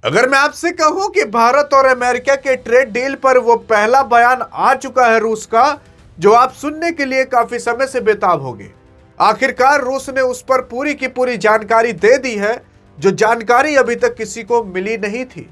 अगर मैं आपसे कहूं कि भारत और अमेरिका के ट्रेड डील पर वो पहला बयान आ चुका है रूस का, जो आप सुनने के लिए काफी समय से बेताब होंगे। आखिरकार रूस ने उस पर पूरी की पूरी जानकारी दे दी है, जो जानकारी अभी तक किसी को मिली नहीं थी।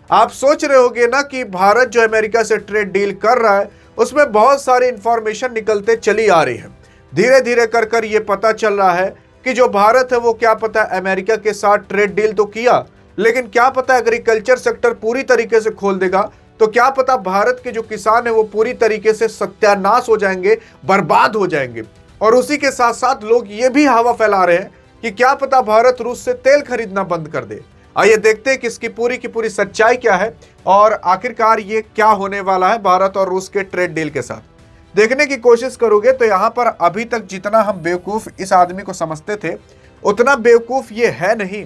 आप सोच रहे होंगे ना कि भारत जो अमेरिका से ट्रेड डील कर रहा है उसमें बहुत सारी इंफॉर्मेशन निकलते चली आ रही है। धीरे धीरे कर कर ये पता चल रहा है कि जो भारत है वो क्या पता अमेरिका के साथ ट्रेड डील तो किया, लेकिन क्या पता एग्रीकल्चर सेक्टर पूरी तरीके से खोल देगा, तो क्या पता भारत के जो किसान है वो पूरी तरीके से सत्यानाश हो जाएंगे, बर्बाद हो जाएंगे। और उसी के साथ साथ लोग ये भी हवा फैला रहे हैं कि क्या पता भारत रूस से तेल खरीदना बंद कर दे। आइए देखते हैं कि इसकी पूरी की पूरी सच्चाई क्या है और आखिरकार ये क्या होने वाला है भारत और रूस के ट्रेड डील के साथ। देखने की कोशिश करोगे तो यहां पर अभी तक जितना हम बेवकूफ इस आदमी को समझते थे, उतना बेवकूफ ये है नहीं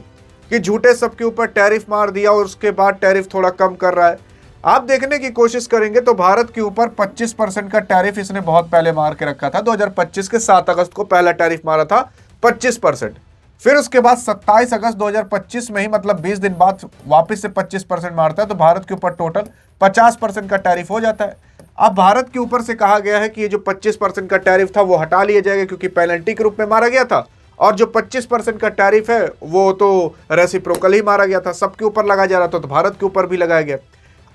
कि झूठे सबके ऊपर टैरिफ मार दिया और उसके बाद टैरिफ थोड़ा कम कर रहा है। आप देखने की कोशिश करेंगे तो भारत के ऊपर 25% का टैरिफ इसने बहुत पहले मार के रखा था। 2025 के 7 अगस्त को पहला टैरिफ मारा था 25%। फिर उसके बाद 27 अगस्त 2025 में ही, मतलब 20 दिन बाद वापस से 25% मारता है, तो भारत के ऊपर टोटल 50% का टैरिफ हो जाता है। अब भारत के ऊपर से कहा गया है कि ये जो 25% का टैरिफ था वो हटा लिया जाएगा, क्योंकि पेनल्टी के रूप में मारा गया था, और जो 25% का टैरिफ है वो तो रेसिप्रोकल ही मारा गया था, सबके ऊपर लगाया जा रहा था, तो भारत के ऊपर भी लगाया गया।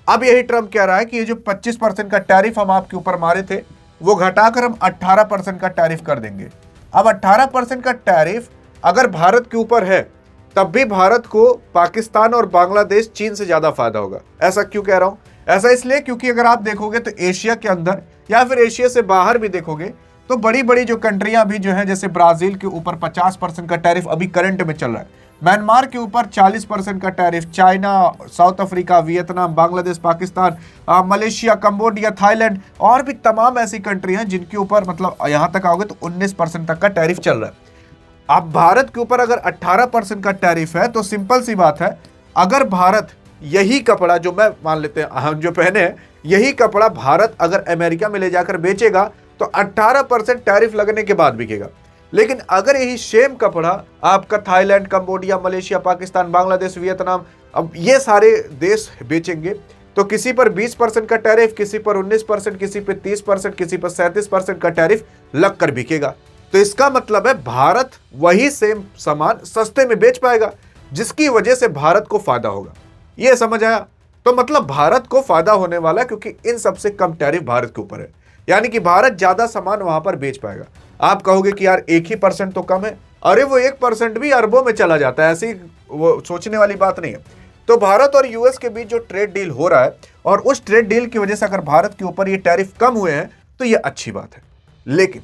अब यही ट्रम्प कह रहा है कि ये जो 25% का टैरिफ हम आपके ऊपर मारे थे वो घटाकर हम 18% का टैरिफ कर देंगे। अब 18% का टैरिफ अगर भारत के ऊपर है तब भी भारत को पाकिस्तान और बांग्लादेश, चीन से ज्यादा फायदा होगा। ऐसा क्यों कह रहा हूं? ऐसा इसलिए क्योंकि अगर आप देखोगे तो एशिया के अंदर या फिर एशिया से बाहर भी देखोगे तो बड़ी बड़ी जो कंट्रियां भी जो है, जैसे ब्राजील के ऊपर 50% का टैरिफ अभी करंट में चल रहा है, म्यांमार के ऊपर 40% का tariff, China, south Africa, Vietnam, Bangladesh, Pakistan, Malaysia, Cambodia, Thailand और भी तमाम ऐसी कंट्री हैं जिनके ऊपर मतलब यहां तक आओगे तो 19% तक का टैरिफ चल रहा है। अब भारत के ऊपर अगर 18% का टैरिफ है तो सिंपल सी बात है, अगर भारत यही कपड़ा जो मैं मान लेते हैं हम जो पहने हैं, यही कपड़ा भारत अगर अमेरिका में ले जाकर बेचेगा तो 18% टैरिफ लगने के बाद बिकेगा। लेकिन अगर यही सेम कपड़ा आपका Thailand, Cambodia, Malaysia, Pakistan, Bangladesh, Vietnam, अब ये सारे देश बेचेंगे तो किसी पर 20% का टैरिफ, किसी पर 19%, किसी पर 30%, किसी पर 37% का टैरिफ लगकर बिकेगा। तो इसका मतलब है भारत वही सेम सामान सस्ते में बेच पाएगा, जिसकी वजह से भारत को फायदा होगा। यह समझ आया? तो मतलब भारत को फायदा होने वाला है, क्योंकि इन सबसे कम टैरिफ भारत के ऊपर है, यानी कि भारत ज्यादा सामान वहां पर बेच पाएगा। आप कहोगे कि यार 1% तो कम है, अरे वो 1% भी अरबों में चला जाता है, ऐसी वो सोचने वाली बात नहीं है। तो भारत और यूएस के बीच जो ट्रेड डील हो रहा है, और उस ट्रेड डील की वजह से अगर भारत के ऊपर ये टैरिफ कम हुए हैं तो ये अच्छी बात है। लेकिन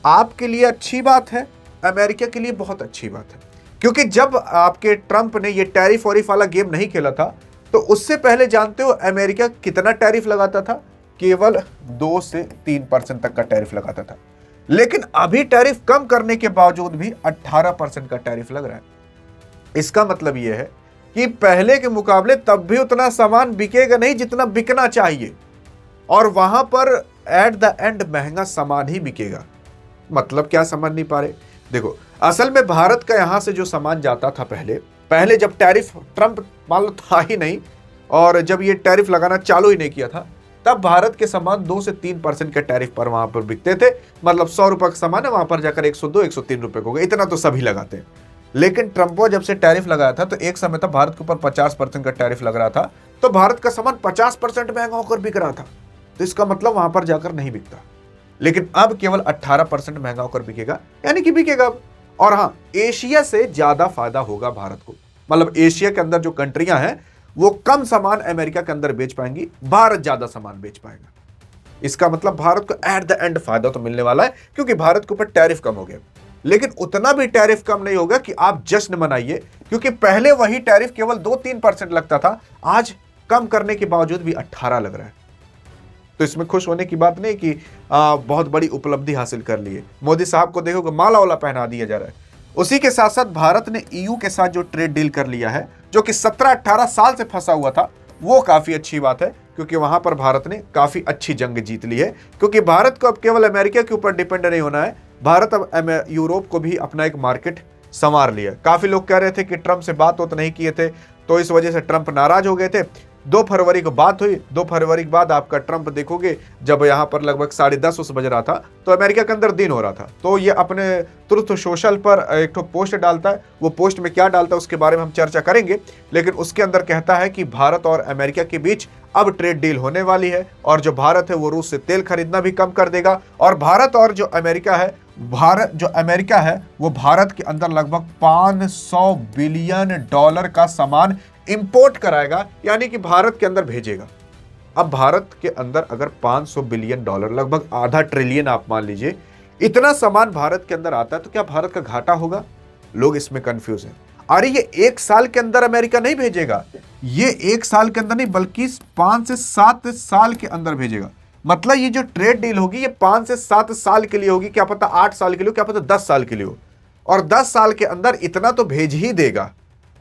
आपके लिए अच्छी बात है, अमेरिका के लिए बहुत अच्छी बात है, क्योंकि जब आपके ट्रंप ने ये टैरिफ वरीफ वाला गेम नहीं खेला था तो उससे पहले जानते हो अमेरिका कितना टैरिफ लगाता था? केवल 2 से 3% तक का टैरिफ लगाता था। लेकिन अभी टैरिफ कम करने के बावजूद भी 18% का टैरिफ लग रहा है। इसका मतलब यह है कि पहले के मुकाबले तब भी उतना सामान बिकेगा नहीं जितना बिकना चाहिए, और वहां पर एट द एंड महंगा सामान ही बिकेगा। मतलब क्या समझ नहीं पा रहे? देखो, असल में भारत का यहां से जो सामान जाता था पहले जब टैरिफ ट्रंप मान लो था ही नहीं, और जब ये टैरिफ लगाना चालू ही नहीं किया था, तब भारत के सामान 2 से 3% के टैरिफ पर वहां पर बिकते थे। मतलब 100 रुपए का सामान है, वहां पर जाकर 102, 103 रुपए को गए, इतना तो सभी लगाते हैं। लेकिन ट्रंप जब से टैरिफ लगाया था तो एक समय था भारत के ऊपर 50% का टैरिफ लग रहा था, तो भारत का सामान 50% महंगा होकर बिक रहा था। तो इसका मतलब वहां पर जाकर नहीं बिकता। लेकिन अब केवल 18% महंगा होकर बिकेगा, यानी कि बिकेगा अब। और हाँ, एशिया से ज्यादा फायदा होगा भारत को। मतलब एशिया के अंदर जो कंट्रियां हैं वो कम सामान अमेरिका के अंदर बेच पाएंगी, भारत ज्यादा सामान बेच पाएगा। इसका मतलब भारत को एट द एंड फायदा तो मिलने वाला है, क्योंकि भारत के ऊपर टैरिफ कम हो गया। लेकिन उतना भी टैरिफ कम नहीं होगा कि आप जश्न मनाइए, क्योंकि पहले वही टैरिफ केवल 2-3% लगता था, आज कम करने के बावजूद भी 18 लग रहा है। तो इसमें खुश होने की बात नहीं कि बहुत बड़ी उपलब्धि हासिल कर ली है। मोदी साहब को देखो माला वाला पहना दिया जा रहा है। उसी के साथ साथ भारत ने ईयू के साथ जो ट्रेड डील कर लिया है, जो कि 17-18 साल से फंसा हुआ था, वो काफी अच्छी बात है, क्योंकि वहां पर भारत ने काफी अच्छी जंग जीत ली है। क्योंकि भारत को अब केवल अमेरिका के ऊपर डिपेंड नहीं होना है, भारत अब यूरोप को भी अपना एक मार्केट संवार लिया। काफी लोग कह रहे थे कि ट्रंप से बात तो नहीं किए थे, तो इस वजह से ट्रंप नाराज हो गए थे। 2 फरवरी को बात हुई। 2 फरवरी के बाद आपका ट्रंप देखोगे, जब यहाँ पर लगभग 10:30 उस बज रहा था, तो अमेरिका के अंदर दिन हो रहा था, तो ये अपने ट्रुथ सोशल पर एक तो पोस्ट डालता है। वो पोस्ट में क्या डालता है उसके बारे में हम चर्चा करेंगे, लेकिन उसके अंदर कहता है कि भारत और अमेरिका के बीच अब ट्रेड डील होने वाली है, और जो भारत है वो रूस से तेल खरीदना भी कम कर देगा, और भारत और जो अमेरिका है, वो भारत के अंदर लगभग $500 बिलियन का सामान इंपोर्ट कराएगा, यानी कि भारत के अंदर भेजेगा। अब भारत के अंदर अगर $500 बिलियन, लगभग आधा ट्रिलियन आप मान लीजिए, इतना सामान भारत के अंदर आता है, तो क्या भारत का घाटा होगा? लोग इसमें कंफ्यूज हैं। अरे ये 1 साल के अंदर अमेरिका नहीं भेजेगा, ये 1 साल के अंदर नहीं बल्कि 5 से 7 साल के अंदर भेजेगा। मतलब ये जो ट्रेड डील होगी ये 5 से 7 साल के लिए होगी, क्या पता 8 साल के लिए हो, क्या पता 10 साल के लिए हो, और 10 साल के अंदर इतना तो भेज ही देगा।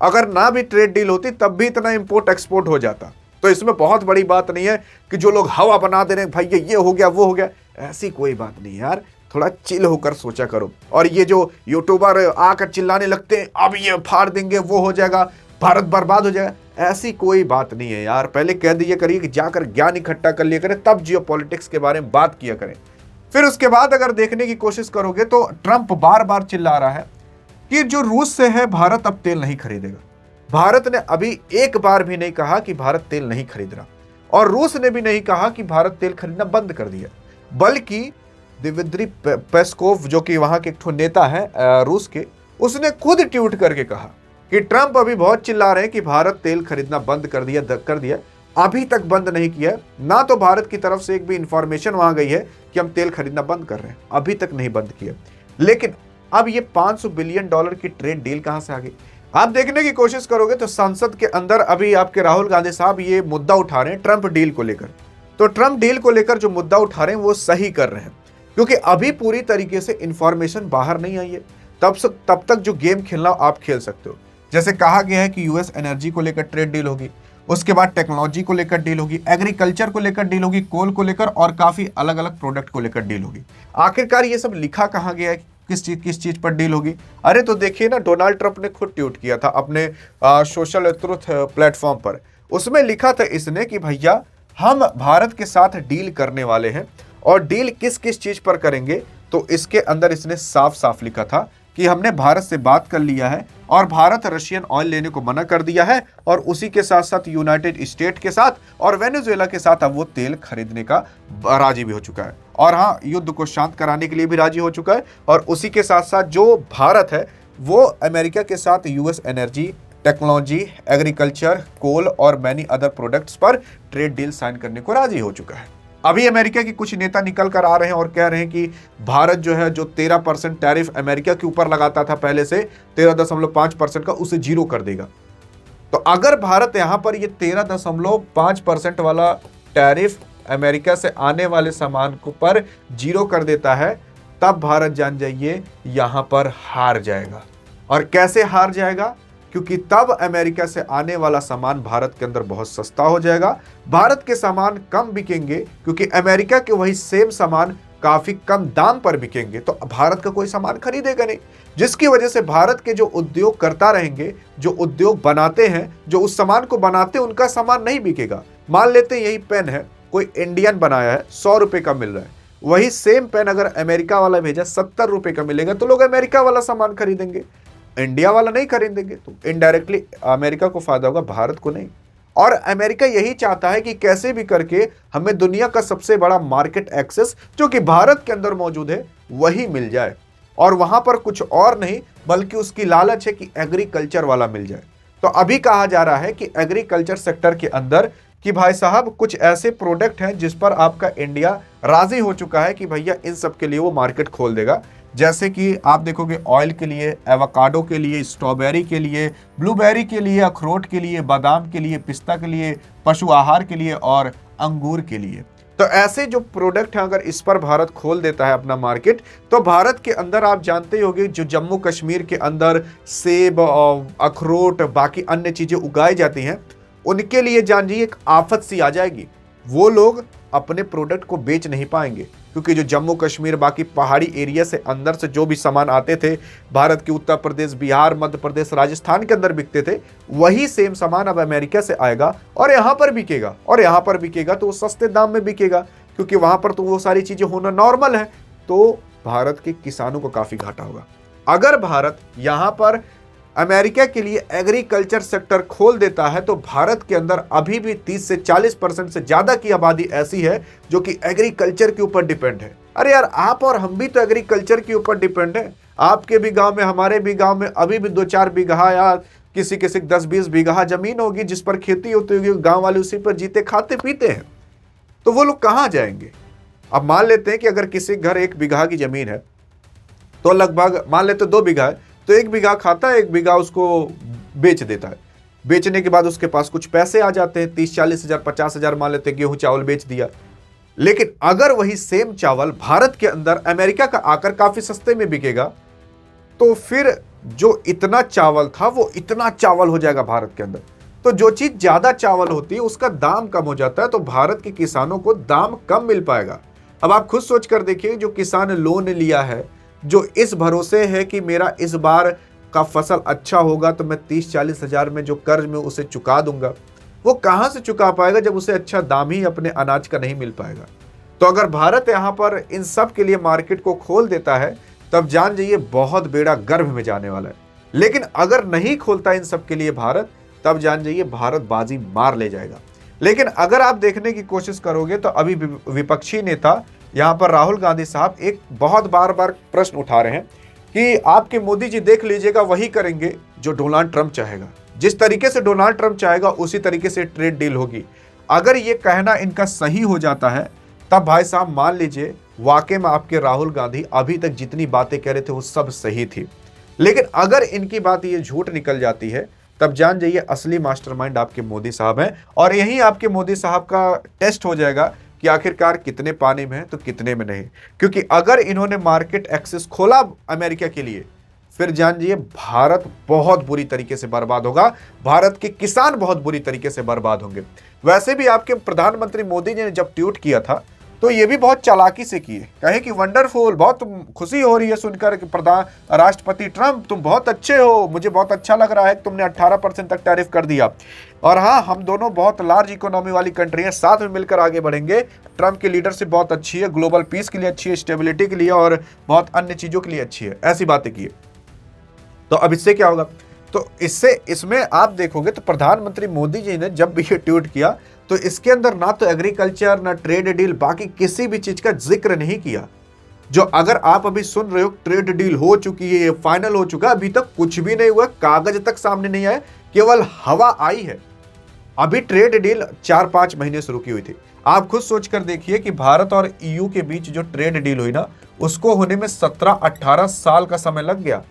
अगर ना भी ट्रेड डील होती तब भी इतना इंपोर्ट एक्सपोर्ट हो जाता। तो इसमें बहुत बड़ी बात नहीं है कि जो लोग हवा बना दे रहे हैं, भाई ये हो गया वो हो गया, ऐसी कोई बात नहीं यार। थोड़ा चिल होकर सोचा करो। और ये जो यूट्यूबर आकर चिल्लाने लगते हैं, अब ये फाड़ देंगे, वो हो जाएगा, भारत बर्बाद हो जाएगा, ऐसी कोई बात नहीं है यार। पहले कह दिया करिए कि जाकर ज्ञान इकट्ठा कर लिया करें, तब जियो पॉलिटिक्स के बारे में बात किया करें। फिर उसके बाद अगर देखने की कोशिश करोगे तो ट्रंप बार बार चिल्ला रहा है कि जो रूस से है भारत अब तेल नहीं खरीदेगा। भारत ने अभी एक बार भी नहीं कहा कि भारत तेल नहीं खरीद रहा, और रूस ने भी नहीं कहा कि भारत तेल खरीदना बंद कर दिया, बल्कि दिमित्री पेस्कोव जो कि वहां के एक नेता है रूस के, उसने खुद ट्वीट करके कहा कि ट्रंप अभी बहुत चिल्ला रहे हैं कि भारत तेल खरीदना बंद कर दिया, अभी तक बंद नहीं किया। ना तो भारत की तरफ से एक भी इंफॉर्मेशन वहां गई है कि हम तेल खरीदना बंद कर रहे हैं, अभी तक नहीं बंद किया। लेकिन अब ये $500 बिलियन की ट्रेड डील कहां से आ गई? आप देखने की कोशिश करोगे तो संसद के अंदर अभी आपके राहुल गांधी साहब ये मुद्दा उठा रहे हैं ट्रंप डील को लेकर। तो ट्रंप डील को लेकर जो मुद्दा उठा रहे हैं वो सही कर रहे हैं, क्योंकि अभी पूरी तरीके से इंफॉर्मेशन बाहर नहीं आई है। तब तक जो गेम खेलना आप खेल सकते हो। जैसे कहा गया है कि यूएस एनर्जी को लेकर ट्रेड डील होगी, उसके बाद टेक्नोलॉजी को लेकर डील होगी, एग्रीकल्चर को लेकर डील होगी, कोल को लेकर, और काफी अलग अलग प्रोडक्ट को लेकर डील होगी। आखिरकार ये सब लिखा कहाँ गया है, किस चीज पर डील होगी? अरे तो देखिए ना, डोनाल्ड ट्रंप ने खुद ट्वीट किया था अपने सोशल ट्रुथ प्लेटफॉर्म पर। उसमें लिखा था इसने कि भैया हम भारत के साथ डील करने वाले हैं, और डील किस किस चीज पर करेंगे, तो इसके अंदर इसने साफ साफ लिखा था कि हमने भारत से बात कर लिया है, और भारत रशियन ऑयल लेने को मना कर दिया है, और उसी के साथ साथ यूनाइटेड स्टेट के साथ और वेनेजुएला के साथ अब वो तेल खरीदने का राजी भी हो चुका है, और हाँ, युद्ध को शांत कराने के लिए भी राजी हो चुका है। और उसी के साथ साथ जो भारत है वो अमेरिका के साथ यूएस एनर्जी, टेक्नोलॉजी, एग्रीकल्चर, कोल और मैनी अदर प्रोडक्ट्स पर ट्रेड डील साइन करने को राजी हो चुका है। अभी अमेरिका के कुछ नेता निकल कर आ रहे हैं और कह रहे हैं कि भारत जो है, जो 13% टैरिफ अमेरिका के ऊपर लगाता था पहले से 13.5% का, उसे 0 कर देगा। तो अगर भारत यहां पर ये 13.5% वाला टैरिफ अमेरिका से आने वाले सामान को पर 0 कर देता है, तब भारत जान जाइए यहां पर हार जाएगा। और कैसे हार जाएगा? क्योंकि तब अमेरिका से आने वाला सामान भारत के अंदर बहुत सस्ता हो जाएगा, भारत के सामान कम बिकेंगे, क्योंकि अमेरिका के वही सेम सामान काफी कम दाम पर बिकेंगे, तो भारत का कोई सामान खरीदेगा नहीं, जिसकी वजह से भारत के जो उद्योग करता रहेंगे, जो उद्योग बनाते हैं, जो उस सामान को बनाते हैं, उनका सामान नहीं बिकेगा। मान लेते हैं यही पेन है, कोई इंडियन बनाया है, 100 रुपए का मिल रहा है, वही सेम पेन अगर अमेरिका वाला भेजा 70 रुपए का मिलेगा, तो लोग अमेरिका वाला सामान खरीदेंगे, इंडिया वाला नहीं खरीदेंगे। तो इनडायरेक्टली अमेरिका को फायदा होगा, भारत को नहीं। और अमेरिका यही चाहता है कि कैसे भी करके हमें दुनिया का सबसे बड़ा मार्केट एक्सेस जो कि भारत के अंदर मौजूद है वही मिल जाए, और वहां पर कुछ और नहीं बल्कि उसकी लालच है कि एग्रीकल्चर वाला मिल जाए। तो अभी कहा जा रहा है कि एग्रीकल्चर सेक्टर के अंदर कि भाई साहब कुछ ऐसे प्रोडक्ट हैं जिस पर आपका इंडिया राजी हो चुका है कि भैया इन सब के लिए वो मार्केट खोल देगा। जैसे कि आप देखोगे ऑयल के लिए, एवोकाडो के लिए, स्ट्रॉबेरी के लिए, ब्लूबेरी के लिए, अखरोट के लिए, बादाम के लिए, पिस्ता के लिए, पशु आहार के लिए और अंगूर के लिए। तो ऐसे जो प्रोडक्ट हैं, अगर इस पर भारत खोल देता है अपना मार्केट, तो भारत के अंदर आप जानते ही होंगे जो जम्मू कश्मीर के अंदर सेब, अखरोट, बाकी अन्य चीजें उगाई जाती हैं, उनके लिए जानिए एक आफत सी आ जाएगी। वो लोग अपने प्रोडक्ट को बेच नहीं पाएंगे, क्योंकि जो जम्मू कश्मीर बाकी पहाड़ी एरिया से अंदर से जो भी सामान आते थे भारत के उत्तर प्रदेश, बिहार, मध्य प्रदेश, राजस्थान के अंदर बिकते थे, वही सेम सामान अब अमेरिका से आएगा और यहाँ पर बिकेगा। और यहाँ पर बिकेगा तो वो सस्ते दाम में बिकेगा, क्योंकि वहां पर तो वो सारी चीजें होना नॉर्मल है। तो भारत के किसानों को काफी घाटा होगा। अगर भारत यहां पर अमेरिका के लिए एग्रीकल्चर सेक्टर खोल देता है तो भारत के अंदर अभी भी 30 से 40% से ज्यादा की आबादी ऐसी है जो कि एग्रीकल्चर के ऊपर डिपेंड है। अरे यार, आप और हम भी तो एग्रीकल्चर के ऊपर डिपेंड है। आपके भी गांव में, हमारे भी गांव में अभी भी 2-4 बीघा या किसी किसी 10-20 बीघा जमीन होगी जिस पर खेती होती होगी, गांव वाले उसी पर जीते खाते पीते हैं। तो वो लोग कहां जाएंगे? अब मान लेते हैं कि अगर किसी घर 1 बीघा की जमीन है तो लगभग मान लेते 2 बीघा है, तो 1 बीघा खाता है, 1 बीघा उसको बेच देता है। बेचने के बाद उसके पास कुछ पैसे आ जाते हैं, 30-40 हजार, 50 हजार मान लेते हैं, गेहूं चावल बेच दिया। लेकिन अगर वही सेम चावल भारत के अंदर अमेरिका का आकर काफी सस्ते में बिकेगा, तो फिर जो इतना चावल था वो इतना चावल हो जाएगा भारत के अंदर। तो जो चीज ज्यादा चावल होती है उसका दाम कम हो जाता है, तो भारत के किसानों को दाम कम मिल पाएगा। अब आप खुद सोच कर देखिए, जो किसान लोन लिया है, जो इस भरोसे है कि मेरा इस बार का फसल अच्छा होगा तो मैं 30-40 हजार में जो कर्ज में उसे चुका दूंगा, वो कहां से चुका पाएगा जब उसे अच्छा दाम ही अपने अनाज का नहीं मिल पाएगा। तो अगर भारत यहां पर इन सब के लिए मार्केट को खोल देता है, तब जान जाइए बहुत बेड़ा गर्भ में जाने वाला है। लेकिन अगर नहीं खोलता इन सब के लिए भारत, तब जान जाइए भारत बाजी मार ले जाएगा। लेकिन अगर आप देखने की कोशिश करोगे तो अभी विपक्षी नेता यहां पर राहुल गांधी साहब एक बहुत बार प्रश्न उठा रहे हैं कि आपके मोदी जी देख लीजिएगा वही करेंगे जो डोनाल्ड ट्रंप चाहेगा। जिस तरीके से डोनाल्ड ट्रंप चाहेगा उसी तरीके से ट्रेड डील होगी। अगर ये कहना इनका सही हो जाता है, तब भाई साहब मान लीजिए वाकई में आपके राहुल गांधी अभी तक जितनी बातें कह रहे थे वो सब सही थी। लेकिन अगर इनकी बात ये झूठ निकल जाती है, तब जान जाइए असली मास्टरमाइंड आपके मोदी साहब हैं। और यही आपके मोदी साहब का टेस्ट हो जाएगा कि आखिरकार कितने पानी में है तो कितने में नहीं। क्योंकि अगर इन्होंने मार्केट एक्सेस खोला अमेरिका के लिए, फिर जान जाइए भारत बहुत बुरी तरीके से बर्बाद होगा, भारत के किसान बहुत बुरी तरीके से बर्बाद होंगे। वैसे भी आपके प्रधानमंत्री मोदी जी ने जब ट्वीट किया था तो ये भी बहुत चालाकी से किए, कहे कि वंडरफुल, बहुत खुशी हो रही है सुनकर कि राष्ट्रपति ट्रंप तुम बहुत अच्छे हो, मुझे बहुत अच्छा लग रहा है कि तुमने 18% तक टैरिफ कर दिया। और हाँ, हम दोनों बहुत लार्ज इकोनॉमी वाली कंट्री हैं, साथ में मिलकर आगे बढ़ेंगे। ट्रंप की लीडरशिप बहुत अच्छी है, ग्लोबल पीस के लिए अच्छी है, स्टेबिलिटी के लिए और बहुत अन्य चीजों के लिए अच्छी है, ऐसी बातें की। तो अब इससे क्या होगा? तो इसमें आप देखोगे तो प्रधानमंत्री मोदी जी ने जब भी ये ट्वीट किया तो इसके अंदर ना तो एग्रीकल्चर, ना ट्रेड डील, बाकी किसी भी चीज का जिक्र नहीं किया। जो अगर आप अभी सुन रहे हो ट्रेड डील हो चुकी है, फाइनल हो चुका है, अभी तक कुछ भी नहीं हुआ, कागज तक सामने नहीं आए, केवल हवा आई है। अभी ट्रेड डील 4-5 महीने से रुकी हुई थी। आप खुद सोच कर देखिए कि भारत और ईयू के बीच जो ट्रेड डील हुई ना, उसको होने में 17-18 साल का समय लग गया।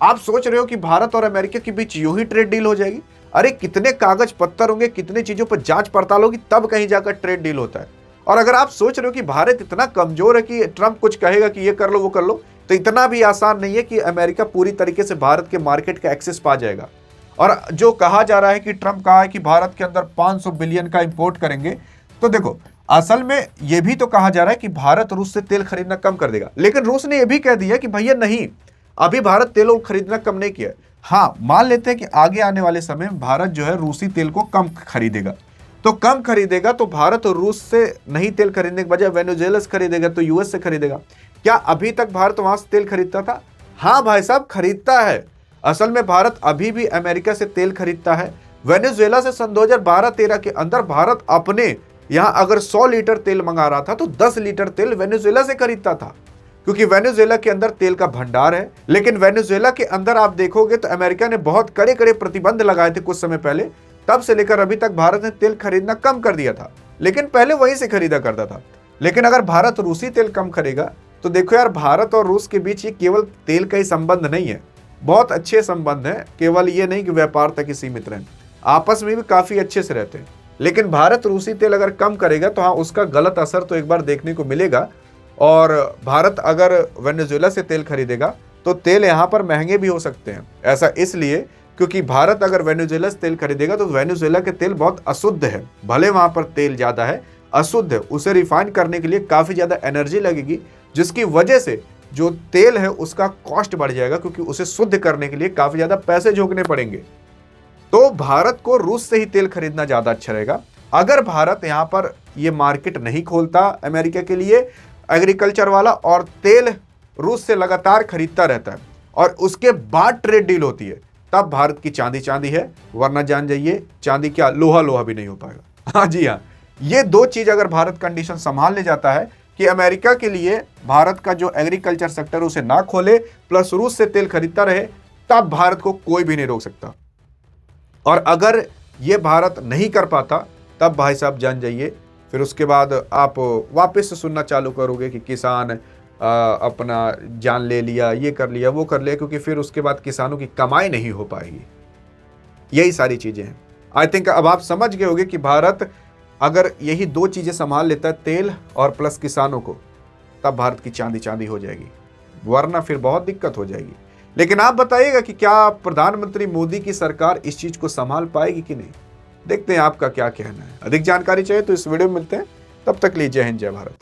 आप सोच रहे हो कि भारत और अमेरिका के बीच यूं ही ट्रेड डील हो जाएगी? अरे कितने कागज पत्तर होंगे, कितने चीजों पर जांच पड़ताल होगी, तब कहीं जाकर ट्रेड डील होता है। और अगर आप सोच रहे हो कि भारत इतना कमजोर है कि ट्रंप कुछ कहेगा कि ये कर लो वो कर लो, तो इतना भी आसान नहीं है कि अमेरिका पूरी तरीके से भारत के मार्केट का एक्सेस पा जाएगा। और जो कहा जा रहा है कि ट्रंप कहा है कि भारत के अंदर 500 बिलियन का इंपोर्ट करेंगे, तो देखो असल में यह भी तो कहा जा रहा है कि भारत रूस से तेल खरीदना कम कर देगा। लेकिन रूस ने यह भी कह दिया कि भैया नहीं, अभी भारत तेल खरीदना कम नहीं किया। हाँ, मान लेते हैं कि आगे आने वाले समय में भारत जो है रूसी तेल को कम खरीदेगा, तो कम खरीदेगा तो भारत रूस से नहीं तेल खरीदने के बजाय वेनेजुएला से खरीदेगा, तो यूएस से खरीदेगा। क्या अभी तक भारत वहां से तेल खरीदता था? हाँ भाई साहब, खरीदता है। असल में भारत अभी भी अमेरिका से तेल खरीदता है। वेनेजुएला से सन 2012-13 के अंदर भारत अपने यहां अगर 100 लीटर तेल मंगा रहा था तो 10 लीटर तेल वेनेजुएला से खरीदता था, क्योंकि वेनेजुएला के अंदर तेल का भंडार है। लेकिन वेनेजुएला के अंदर आप देखोगे तो अमेरिका ने बहुत कड़े कड़े प्रतिबंध लगाए थे कुछ समय पहले, तब से लेकर अभी तक भारत ने तेल खरीदना कम कर दिया था, लेकिन पहले वहीं से खरीदा करता था। लेकिन अगर भारत रूसी तेल कम खरीदेगा तो देखो यार, भारत और रूस के बीच ये केवल तेल का ही संबंध नहीं है, बहुत अच्छे संबंध है। केवल ये नहीं कि व्यापार तक ही सीमित रहे, आपस में भी काफी अच्छे से रहते हैं। लेकिन भारत रूसी तेल अगर कम करेगा तो हाँ, उसका गलत असर तो एक बार देखने को मिलेगा। और भारत अगर वेनेजुएला से तेल खरीदेगा तो तेल यहाँ पर महंगे भी हो सकते हैं। ऐसा इसलिए क्योंकि भारत अगर वेनेजुएला से तेल खरीदेगा तो वेनेजुएला के तेल बहुत अशुद्ध है, भले वहां पर तेल ज्यादा है। अशुद्ध है उसे रिफाइन करने के लिए काफ़ी ज़्यादा एनर्जी लगेगी, जिसकी वजह से जो तेल है उसका कॉस्ट बढ़ जाएगा, क्योंकि उसे शुद्ध करने के लिए काफ़ी ज़्यादा पैसे झोंकने पड़ेंगे। तो भारत को रूस से ही तेल खरीदना ज़्यादा अच्छा रहेगा। अगर भारत यहाँ पर ये मार्केट नहीं खोलता अमेरिका के लिए एग्रीकल्चर वाला, और तेल रूस से लगातार खरीदता रहता है और उसके बाद ट्रेड डील होती है, तब भारत की चांदी चांदी है, वरना जान जाइए चांदी क्या लोहा लोहा भी नहीं हो पाएगा। हाँ जी हाँ, ये दो चीज अगर भारत कंडीशन संभाल ले जाता है कि अमेरिका के लिए भारत का जो एग्रीकल्चर सेक्टर उसे ना खोले, प्लस रूस से तेल खरीदता रहे, तब भारत को कोई भी नहीं रोक सकता। और अगर ये भारत नहीं कर पाता, तब भाई साहब जान जाइए फिर उसके बाद आप वापस से सुनना चालू करोगे कि किसान अपना जान ले लिया, ये कर लिया, वो कर लिया, क्योंकि फिर उसके बाद किसानों की कमाई नहीं हो पाएगी। यही सारी चीजें हैं। आई थिंक अब आप समझ गए होंगे कि भारत अगर यही दो चीजें संभाल लेता है, तेल और प्लस किसानों को, तब भारत की चांदी चांदी हो जाएगी, वरना फिर बहुत दिक्कत हो जाएगी। लेकिन आप बताइएगा कि क्या प्रधानमंत्री मोदी की सरकार इस चीज को संभाल पाएगी कि नहीं? देखते हैं आपका क्या कहना है। अधिक जानकारी चाहिए तो इस वीडियो में मिलते हैं, तब तक लीजिए जय हिंद जय भारत।